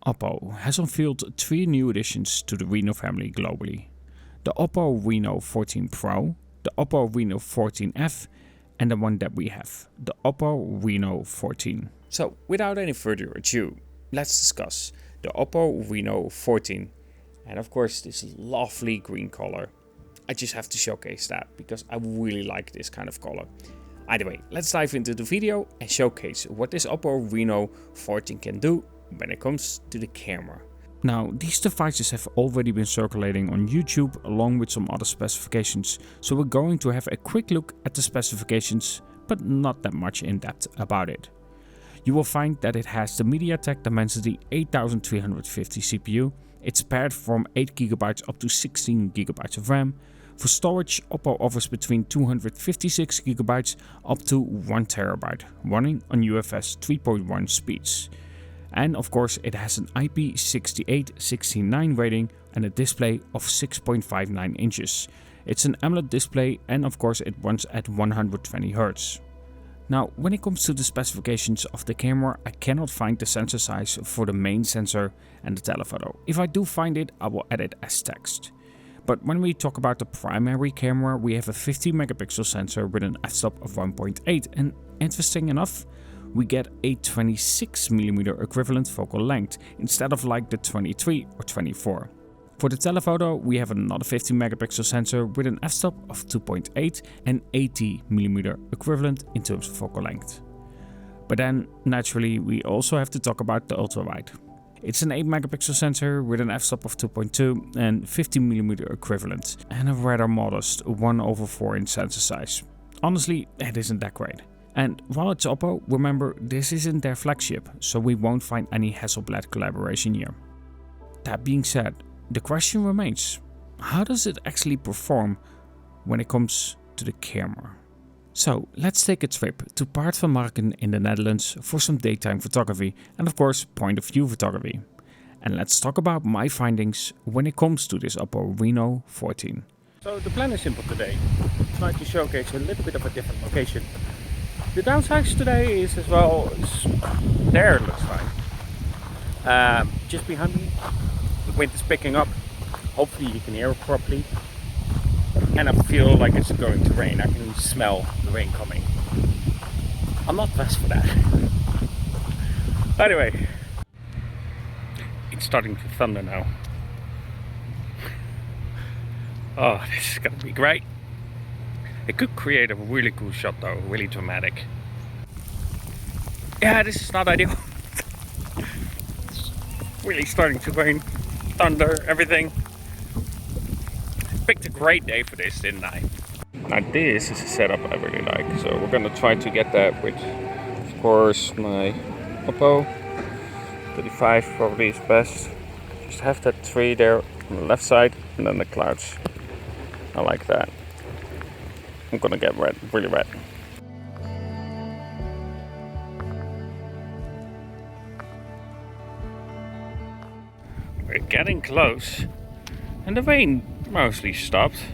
Oppo has unveiled 3 new additions to the Reno family globally. The Oppo Reno 14 Pro, the Oppo Reno 14F, and the one that we have, the Oppo Reno 14. So without any further ado, let's discuss the Oppo Reno 14. And of course this lovely green color. I just have to showcase that because I really like this kind of color. Either way, let's dive into the video and showcase what this Oppo Reno 14 can do when it comes to the camera. Now, these devices have already been circulating on YouTube along with some other specifications, so we're going to have a quick look at the specifications, but not that much in depth about it. You will find that it has the MediaTek Dimensity 8350 CPU, it's paired from 8GB up to 16GB of RAM. For storage, Oppo offers between 256GB up to 1TB, running on UFS 3.1 speeds. And of course it has an IP68-69 rating and a display of 6.59 inches. It's an AMOLED display and of course it runs at 120Hz. Now when it comes to the specifications of the camera, I cannot find the sensor size for the main sensor and the telephoto. If I do find it, I will add it as text. But when we talk about the primary camera, we have a 50 megapixel sensor with an f-stop of 1.8 and interesting enough, we get a 26mm equivalent focal length instead of like the 23 or 24. For the telephoto, we have another 50 megapixel sensor with an f-stop of 2.8 and 80mm equivalent in terms of focal length. But then naturally we also have to talk about the ultra wide. It's an 8 megapixel sensor with an f-stop of 2.2 and 50mm equivalent and a rather modest 1/4 inch sensor size. Honestly, it isn't that great. And while it's Oppo, remember this isn't their flagship, so we won't find any Hasselblad collaboration here. That being said, the question remains, how does it actually perform when it comes to the camera? So let's take a trip to Paard van Marken in the Netherlands for some daytime photography and of course point of view photography. And let's talk about my findings when it comes to this Oppo Reno 14. So the plan is simple today. Try to showcase a little bit of a different location. The downsides today is as well, there it looks fine. Just behind me, the wind is picking up. Hopefully you can hear it properly. And I feel like it's going to rain. I can smell the rain coming. I'm not dressed for that. Anyway, it's starting to thunder now. Oh, this is gonna be great. It could create a really cool shot though, really dramatic. Yeah, this is not ideal. It's really starting to rain, thunder, everything. Picked a great day for this, didn't I? Now this is a setup I really like, so we're gonna try to get that with, of course, my Oppo 35 probably is best. Just have that tree there on the left side and then the clouds. I like that. I'm gonna get red, really red. We're getting close and the rain mostly stopped.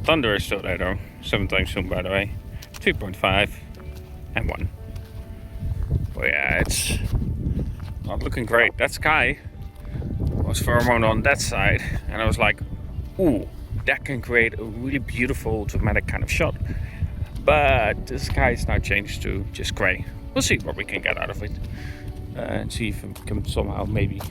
Thunder is still there though, 7 times zoom by the way, 3.5 and 1. But yeah, it's not looking great. That sky was pheromone on that side and I was like, ooh, that can create a really beautiful dramatic kind of shot. But the sky is now changed to just grey. We'll see what we can get out of it and see if we can somehow maybe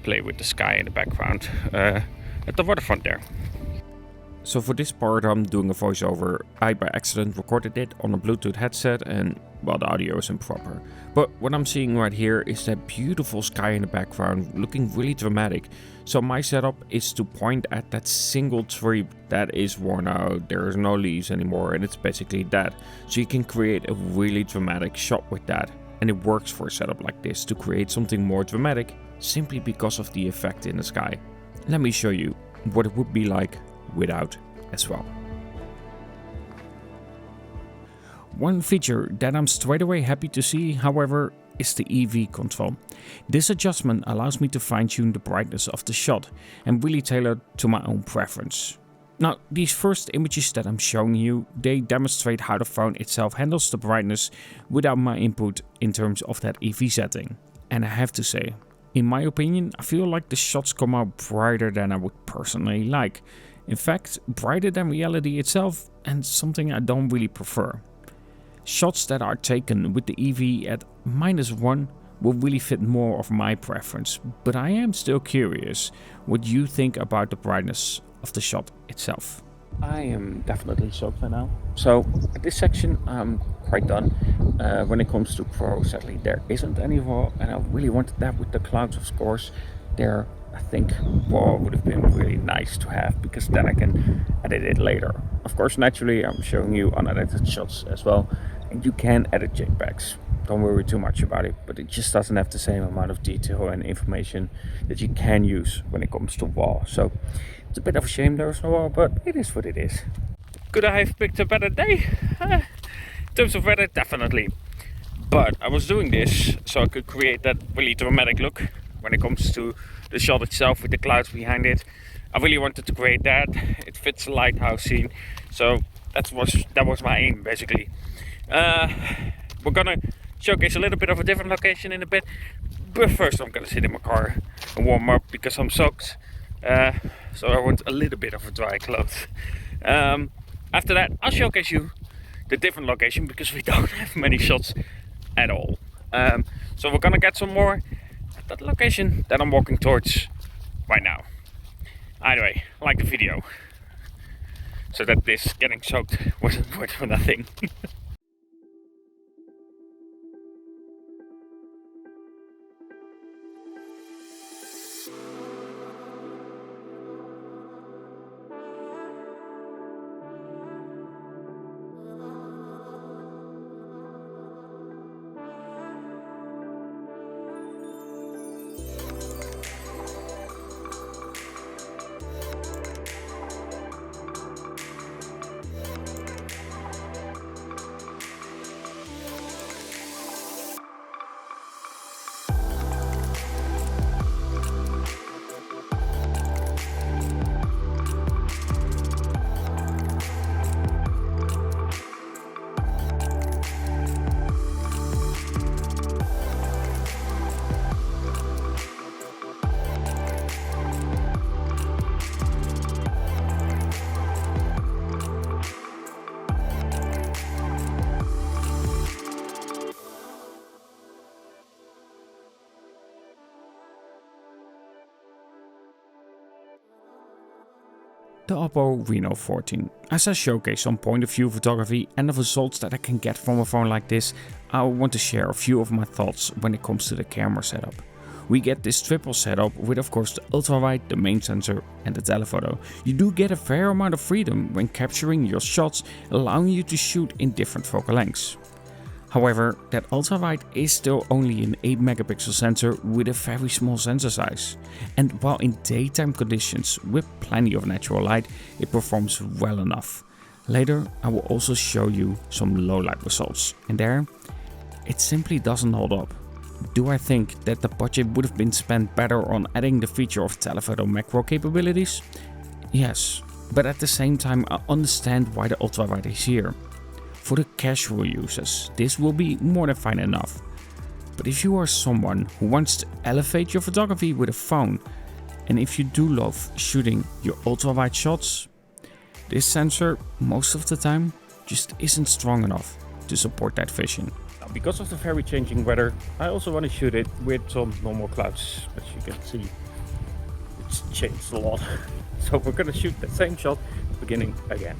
play with the sky in the background at the waterfront there. So for this part I'm doing a voiceover. I by accident recorded it on a Bluetooth headset and well, the audio is improper. But what I'm seeing right here is that beautiful sky in the background looking really dramatic. So my setup is to point at that single tree that is worn out, there's no leaves anymore and it's basically dead. So you can create a really dramatic shot with that. And it works for a setup like this to create something more dramatic simply because of the effect in the sky. Let me show you what it would be like without as well. One feature that I'm straight away happy to see, however, is the EV control. This adjustment allows me to fine-tune the brightness of the shot and really tailor to my own preference. Now, these first images that I'm showing you, they demonstrate how the phone itself handles the brightness without my input in terms of that EV setting. And I have to say, in my opinion, I feel like the shots come out brighter than I would personally like. In fact, brighter than reality itself, and something I don't really prefer. Shots that are taken with the EV at -1 will really fit more of my preference, but I am still curious what you think about the brightness of the shot itself. I am definitely soaked by now. So at this section I'm quite done. When it comes to Pro, sadly there isn't any raw, and I really wanted that with the clouds, of course. There, I think raw would have been really nice to have, because then I can edit it later. Of course, naturally I'm showing you unedited shots as well, and you can edit JPEGs. Don't worry too much about it, but it just doesn't have the same amount of detail and information that you can use when it comes to raw. So it's a bit of a shame there's no raw, but it is what it is. Could I have picked a better day? In terms of weather, definitely. But I was doing this so I could create that really dramatic look when it comes to the shot itself with the clouds behind it. I really wanted to create that. It fits the lighthouse scene, so that was my aim basically. We're gonna showcase a little bit of a different location in a bit, but first I'm gonna sit in my car and warm up because I'm soaked. So I want a little bit of a dry clothes. After that, I'll showcase you the different location, because we don't have many shots at all. So we're gonna get some more at that location that I'm walking towards right now. Anyway, like the video, so that this getting soaked wasn't worth for nothing. The Oppo Reno 14. As I showcase some point of view photography and the results that I can get from a phone like this, I want to share a few of my thoughts when it comes to the camera setup. We get this triple setup with, of course, the ultra-wide, the main sensor and the telephoto. You do get a fair amount of freedom when capturing your shots, allowing you to shoot in different focal lengths. However, that ultra-wide is still only an 8 megapixel sensor with a very small sensor size. And while in daytime conditions with plenty of natural light, it performs well enough. Later, I will also show you some low light results, and there, it simply doesn't hold up. Do I think that the budget would have been spent better on adding the feature of telephoto macro capabilities? Yes, but at the same time I understand why the ultra-wide is here. For the casual users, this will be more than fine enough. But if you are someone who wants to elevate your photography with a phone, and if you do love shooting your ultra-wide shots, this sensor most of the time just isn't strong enough to support that vision. Now, because of the very changing weather, I also want to shoot it with some normal clouds. As you can see, it's changed a lot. So we're gonna shoot the same shot beginning again.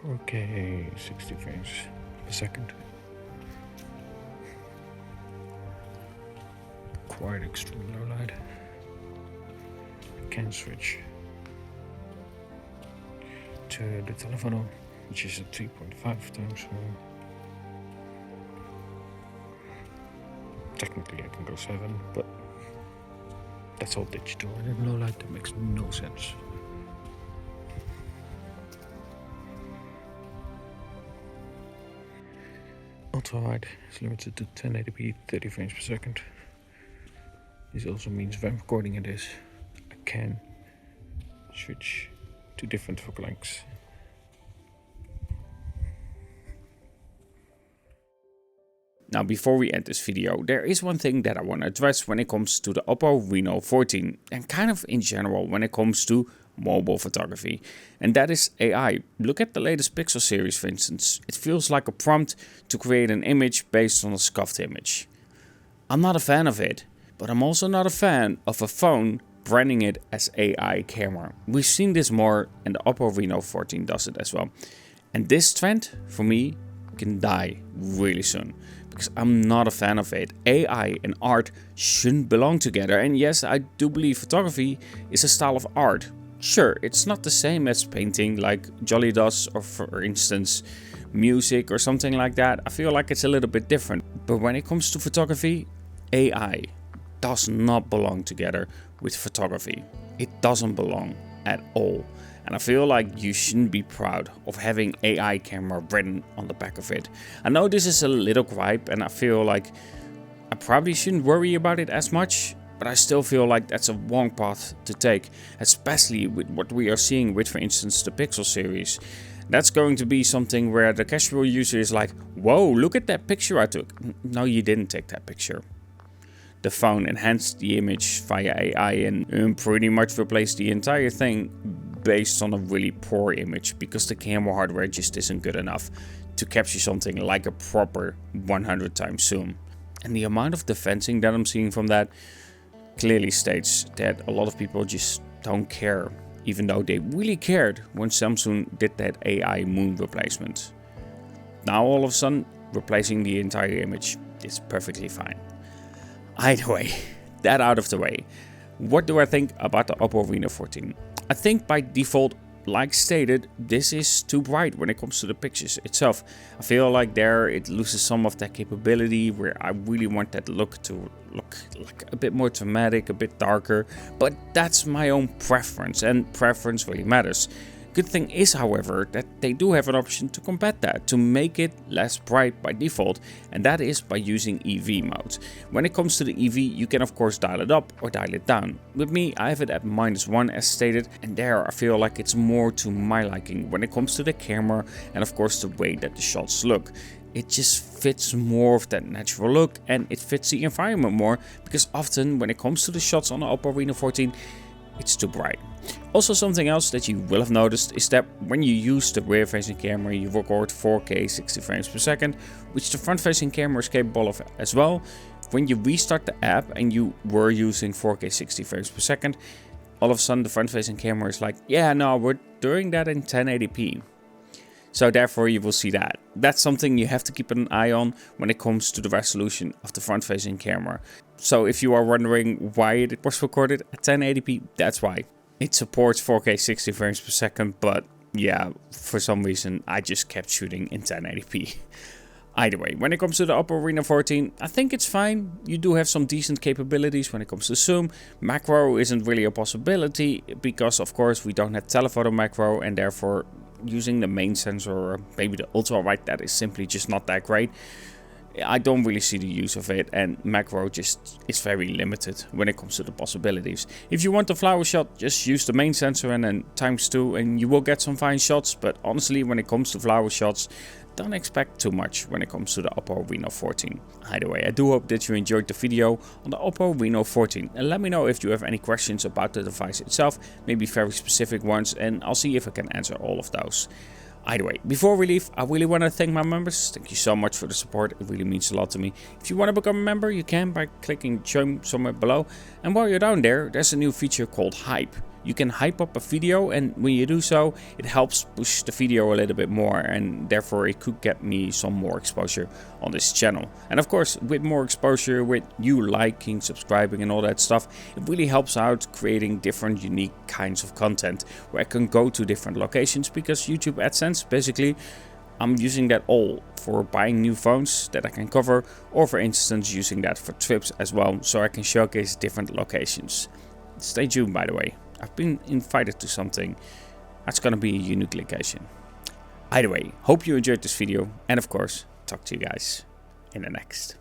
4K 60 frames per second. Quite extreme low light. I can switch to the telephoto, which is at 3.5 times. Technically I can go 7, but that's all digital, and in low light that makes no sense. Ultra wide is limited to 1080p 30 frames per second. This also means if I'm recording in this, I can switch to different focal lengths. Now, before we end this video, there is one thing that I want to address when it comes to the Oppo Reno 14 and kind of in general when it comes to mobile photography, and that is AI. Look at the latest Pixel series, for instance. It feels like a prompt to create an image based on a scuffed image. I'm not a fan of it, but I'm also not a fan of a phone branding it as AI camera. We've seen this more, and the Oppo Reno 14 does it as well. And this trend, for me, can die really soon, because I'm not a fan of it. AI and art shouldn't belong together, and yes, I do believe photography is a style of art. Sure, it's not the same as painting like Jolly does, or for instance music or something like that. I feel like it's a little bit different. But when it comes to photography, AI does not belong together with photography. It doesn't belong at all. And I feel like you shouldn't be proud of having AI camera written on the back of it. I know this is a little gripe, and I feel like I probably shouldn't worry about it as much, but I still feel like that's a wrong path to take, especially with what we are seeing with, for instance, the Pixel series. That's going to be something where the casual user is like, whoa, look at that picture I took. No, you didn't take that picture. The phone enhanced the image via AI and pretty much replaced the entire thing based on a really poor image, because the camera hardware just isn't good enough to capture something like a proper 100 times zoom. And the amount of defensing that I'm seeing from that clearly states that a lot of people just don't care, even though they really cared when Samsung did that AI moon replacement. Now all of a sudden, replacing the entire image is perfectly fine. Either way, that out of the way, what do I think about the Oppo Reno 14? I think by default, like stated, this is too bright when it comes to the pictures itself. I feel like there it loses some of that capability where I really want that look to look like a bit more dramatic, a bit darker, but that's my own preference, and preference really matters. Good thing is, however, that they do have an option to combat that, to make it less bright by default, and that is by using EV mode. When it comes to the EV, you can of course dial it up or dial it down. With me, I have it at -1 as stated, and there I feel like it's more to my liking when it comes to the camera and of course the way that the shots look. It just fits more of that natural look, and it fits the environment more, because often when it comes to the shots on the Oppo Reno 14, it's too bright. Also, something else that you will have noticed is that when you use the rear facing camera, you record 4K 60 frames per second, which the front facing camera is capable of as well. When you restart the app and you were using 4K 60 frames per second, all of a sudden the front facing camera is like, yeah, no, we're doing that in 1080p. So therefore you will see that. That's something you have to keep an eye on when it comes to the resolution of the front facing camera. So if you are wondering why it was recorded at 1080p, that's why. It supports 4K 60 frames per second, but yeah, for some reason I just kept shooting in 1080p. Either way, when it comes to the Oppo Reno 14, I think it's fine. You do have some decent capabilities when it comes to zoom. Macro isn't really a possibility because of course we don't have telephoto macro, and therefore using the main sensor or maybe the ultra wide, that is simply just not that great. I don't really see the use of it, and macro just is very limited when it comes to the possibilities. If you want a flower shot, just use the main sensor and then ×2 and you will get some fine shots, but honestly when it comes to flower shots, don't expect too much when it comes to the Oppo Reno 14. Either way, I do hope that you enjoyed the video on the Oppo Reno 14, and let me know if you have any questions about the device itself, maybe very specific ones, and I'll see if I can answer all of those. Either way, before we leave, I really want to thank my members. Thank you so much for the support, it really means a lot to me. If you want to become a member, you can by clicking join somewhere below, and while you're down there, there's a new feature called Hype. You can hype up a video, and when you do so, it helps push the video a little bit more, and therefore it could get me some more exposure on this channel. And of course, with more exposure, with you liking, subscribing and all that stuff, it really helps out creating different unique kinds of content where I can go to different locations, because YouTube AdSense, basically I'm using that all for buying new phones that I can cover, or for instance using that for trips as well, so I can showcase different locations. Stay tuned, by the way. I've been invited to something that's gonna be a unique location. Either way, hope you enjoyed this video, and of course, talk to you guys in the next.